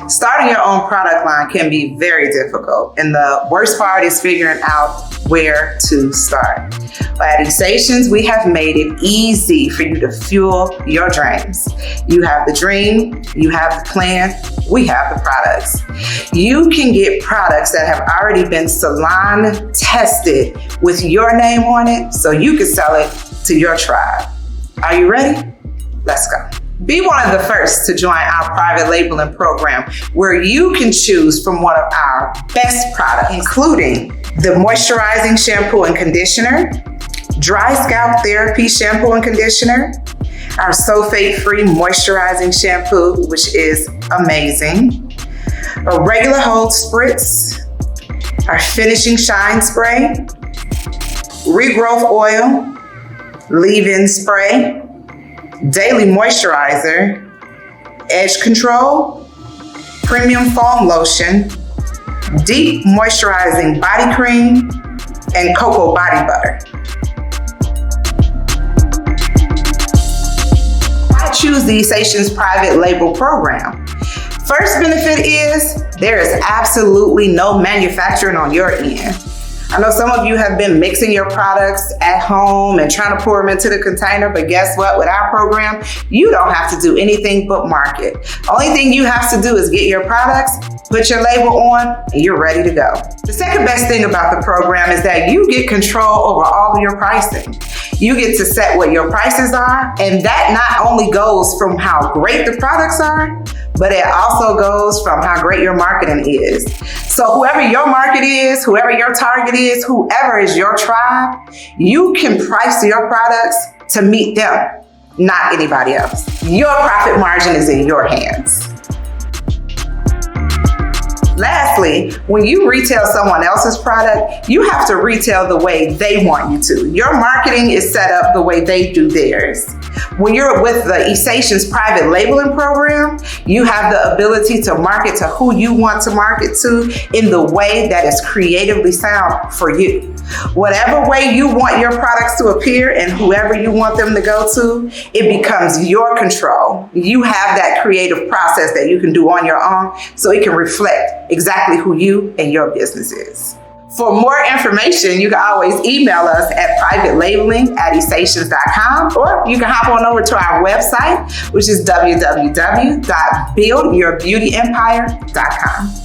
Starting your own product line can be very difficult, and the worst part is figuring out where to start. But at Essations, we have made it easy for you to fuel your dreams. You have the dream, you have the plan, we have the products. You can get products that have already been salon tested with your name on it, so you can sell it to your tribe. Are you ready? Let's go. Be one of the first to join our private labeling program, where you can choose from one of our best products, including the Moisturizing Shampoo and Conditioner, Dry Scalp Therapy Shampoo and Conditioner, our Sulfate-Free Moisturizing Shampoo, which is amazing, a regular hold Spritz, our Finishing Shine Spray, Regrowth Oil, Leave-In Spray, Daily Moisturizer, Edge Control, Premium Foam Lotion, Deep Moisturizing Body Cream, and Cocoa Body Butter. I choose the Essations Private Label Program. First benefit is there is absolutely no manufacturing on your end. I know some of you have been mixing your products at home and trying to pour them into the container, but guess what? With our program, you don't have to do anything but market. Only thing you have to do is get your products, put your label on, and you're ready to go. The second best thing about the program is that you get control over all of your pricing. You get to set what your prices are, and that not only goes from how great the products are, but it also goes from how great your marketing is. So whoever your market is, whoever your target is, whoever is your tribe, you can price your products to meet them, not anybody else. Your profit margin is in your hands. Lastly, when you retail someone else's product, you have to retail the way they want you to. Your marketing is set up the way they do theirs. When you're with the Essations Private Labeling Program, you have the ability to market to who you want to market to in the way that is creatively sound for you. Whatever way you want your products to appear and whoever you want them to go to, it becomes your control. You have that creative process that you can do on your own, so it can reflect exactly who you and your business is. For more information, you can always email us at privatelabeling@essations.com, or you can hop on over to our website, which is www.buildyourbeautyempire.com.